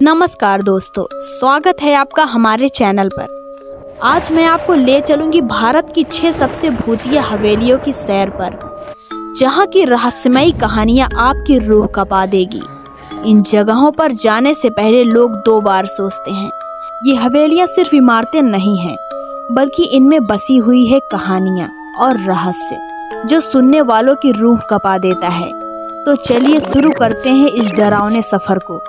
नमस्कार दोस्तों, स्वागत है आपका हमारे चैनल पर। आज मैं आपको ले चलूंगी भारत की 6 सबसे भूतिया हवेलियों की सैर पर, जहां की रहस्यमयी कहानियां आपकी रूह कँपा देगी। इन जगहों पर जाने से पहले लोग 2 बार सोचते हैं। ये हवेलियां सिर्फ इमारतें नहीं हैं, बल्कि इनमें बसी हुई है कहानियां और रहस्य जो सुनने वालों की रूह कँपा देता है। तो चलिए शुरू करते हैं इस डरावने सफर को।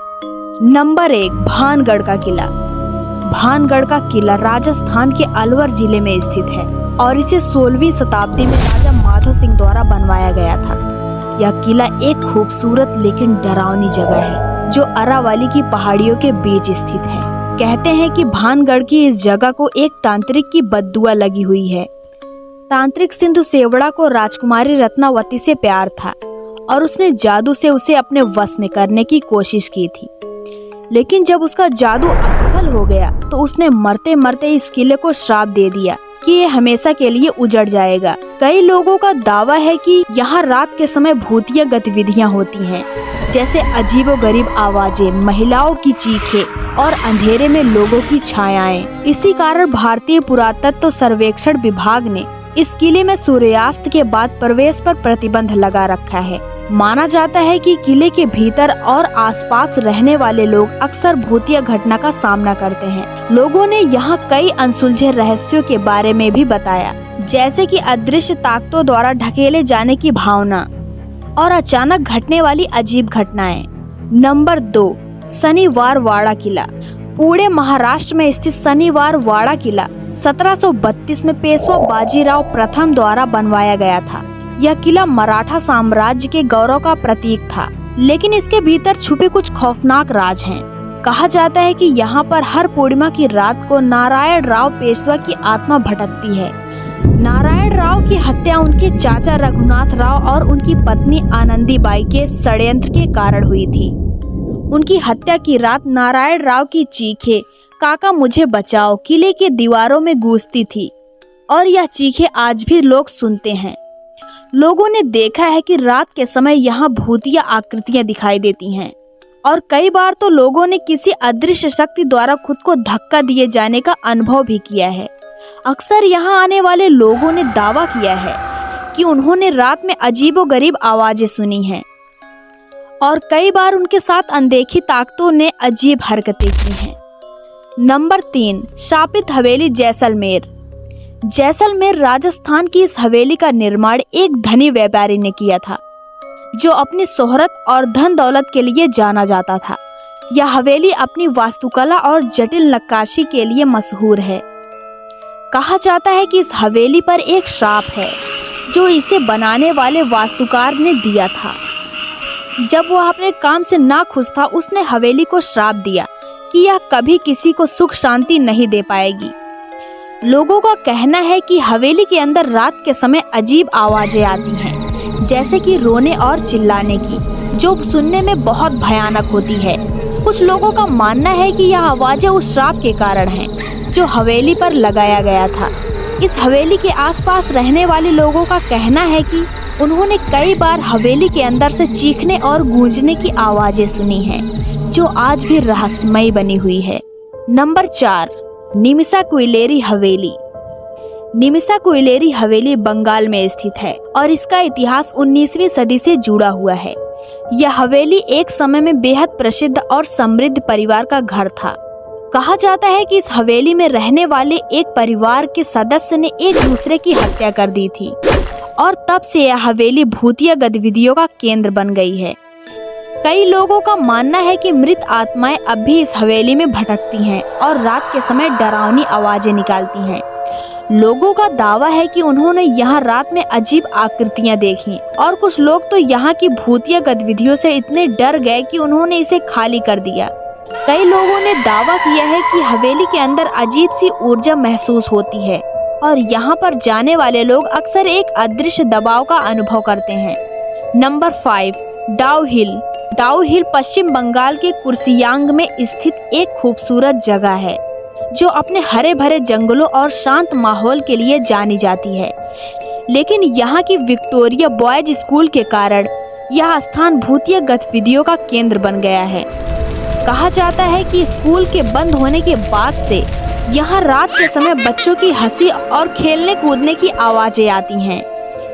नंबर 1, भानगढ़ का किला। भानगढ़ का किला राजस्थान के अलवर जिले में स्थित है और इसे 16वीं शताब्दी में राजा माधव सिंह द्वारा बनवाया गया था। यह किला एक खूबसूरत लेकिन डरावनी जगह है जो अरावली की पहाड़ियों के बीच स्थित है। कहते हैं कि भानगढ़ की इस जगह को एक तांत्रिक की बद्दुआ लगी हुई है। तांत्रिक सिंधु सेवड़ा को राजकुमारी रत्नावती से प्यार था और उसने जादू से उसे अपने वश में करने की कोशिश की थी। लेकिन जब उसका जादू असफल हो गया तो उसने मरते मरते इस किले को श्राप दे दिया कि ये हमेशा के लिए उजड़ जाएगा। कई लोगों का दावा है कि यहाँ रात के समय भूतिया गतिविधियाँ होती हैं, जैसे अजीबोगरीब आवाजें, महिलाओं की चीखें और अंधेरे में लोगों की छायाएं। इसी कारण भारतीय पुरातत्व सर्वेक्षण विभाग ने इस किले में सूर्यास्त के बाद प्रवेश पर प्रतिबंध लगा रखा है। माना जाता है कि किले के भीतर और आसपास रहने वाले लोग अक्सर भूतिया घटना का सामना करते हैं। लोगों ने यहाँ कई अनसुलझे रहस्यों के बारे में भी बताया, जैसे कि अदृश्य ताकतों द्वारा ढकेले जाने की भावना और अचानक घटने वाली अजीब घटनाएं। नंबर 2, शनिवार वाड़ा किला। पुणे महाराष्ट्र में स्थित शनिवार वाड़ा किला 1732 में पेशवा बाजीराव प्रथम द्वारा बनवाया गया था। यह किला मराठा साम्राज्य के गौरव का प्रतीक था, लेकिन इसके भीतर छुपे कुछ खौफनाक राज हैं। कहा जाता है कि यहाँ पर हर पूर्णिमा की रात को नारायण राव पेशवा की आत्मा भटकती है। नारायण राव की हत्या उनके चाचा रघुनाथ राव और उनकी पत्नी आनंदीबाई के षड्यंत्र के कारण हुई थी। उनकी हत्या की रात नारायण राव की चीखें "काका मुझे बचाओ" किले के दीवारों में गूंजती थी और यह चीखें आज भी लोग सुनते हैं। लोगों ने देखा है कि रात के समय यहाँ भूतिया आकृतियां दिखाई देती हैं और कई बार तो लोगों ने किसी अदृश्य शक्ति द्वारा खुद को धक्का दिए जाने का अनुभव भी किया है। अक्सर यहाँ आने वाले लोगों ने दावा किया है कि उन्होंने रात में अजीबोगरीब आवाजें सुनी हैं और कई बार उनके साथ अनदेखी ताकतों ने अजीब हरकतें की हैं। नंबर 3, शापित हवेली जैसलमेर। जैसलमेर राजस्थान की इस हवेली का निर्माण एक धनी व्यापारी ने किया था, जो अपनी शोहरत और धन दौलत के लिए जाना जाता था। यह हवेली अपनी वास्तुकला और जटिल नक्काशी के लिए मशहूर है। कहा जाता है कि इस हवेली पर एक श्राप है जो इसे बनाने वाले वास्तुकार ने दिया था। जब वह अपने काम से ना खुश था, उसने हवेली को श्राप दिया कि यह कभी किसी को सुख शांति नहीं दे पाएगी। लोगों का कहना है कि हवेली के अंदर रात के समय अजीब आवाजें आती हैं, जैसे कि रोने और चिल्लाने की, जो सुनने में बहुत भयानक होती है। कुछ लोगों का मानना है कि यह आवाजें उस श्राप के कारण हैं जो हवेली पर लगाया गया था। इस हवेली के आसपास रहने वाले लोगों का कहना है कि उन्होंने कई बार हवेली के अंदर से चीखने और गूंजने की आवाजें सुनी हैं, जो आज भी रहस्यमयी बनी हुई है। नंबर 4, निमिसा कोइलेरी हवेली। निमिसा कोइलेरी हवेली बंगाल में स्थित है और इसका इतिहास 19वीं सदी से जुड़ा हुआ है। यह हवेली एक समय में बेहद प्रसिद्ध और समृद्ध परिवार का घर था। कहा जाता है कि इस हवेली में रहने वाले एक परिवार के सदस्य ने एक दूसरे की हत्या कर दी थी और तब से यह हवेली भूतिया गतिविधियों का केंद्र बन गई है। कई लोगों का मानना है कि मृत आत्माएं अब भी इस हवेली में भटकती हैं और रात के समय डरावनी आवाजें निकालती हैं। लोगों का दावा है कि उन्होंने यहाँ रात में अजीब आकृतियां देखी और कुछ लोग तो यहाँ की भूतिया गतिविधियों से इतने डर गए कि उन्होंने इसे खाली कर दिया। कई लोगों ने दावा किया है कि हवेली के अंदर अजीब सी ऊर्जा महसूस होती है और यहाँ पर जाने वाले लोग अक्सर एक अदृश्य दबाव का अनुभव करते हैं। नंबर 5, डाउ हिल। डाउ हिल पश्चिम बंगाल के कुर्सियांग में स्थित एक खूबसूरत जगह है जो अपने हरे भरे जंगलों और शांत माहौल के लिए जानी जाती है। लेकिन यहाँ की विक्टोरिया बॉयज स्कूल के कारण यह स्थान भूतिया गतिविधियों का केंद्र बन गया है। कहा जाता है कि स्कूल के बंद होने के बाद से यहाँ रात के समय बच्चों की हंसी और खेलने कूदने की आवाजें आती हैं।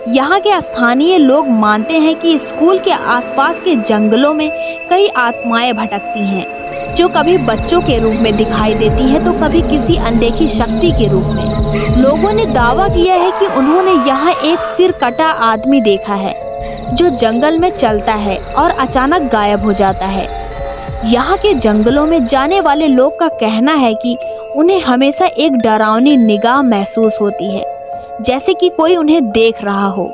यहाँ के स्थानीय लोग मानते हैं कि स्कूल के आसपास के जंगलों में कई आत्माएं भटकती हैं, जो कभी बच्चों के रूप में दिखाई देती हैं तो कभी किसी अनदेखी शक्ति के रूप में। लोगों ने दावा किया है कि उन्होंने यहाँ एक सिर कटा आदमी देखा है, जो जंगल में चलता है और अचानक गायब हो जाता है। यहाँ के जंगलों में जाने वाले लोग का कहना है कि उन्हें हमेशा एक डरावनी निगाह महसूस होती है, जैसे कि कोई उन्हें देख रहा हो।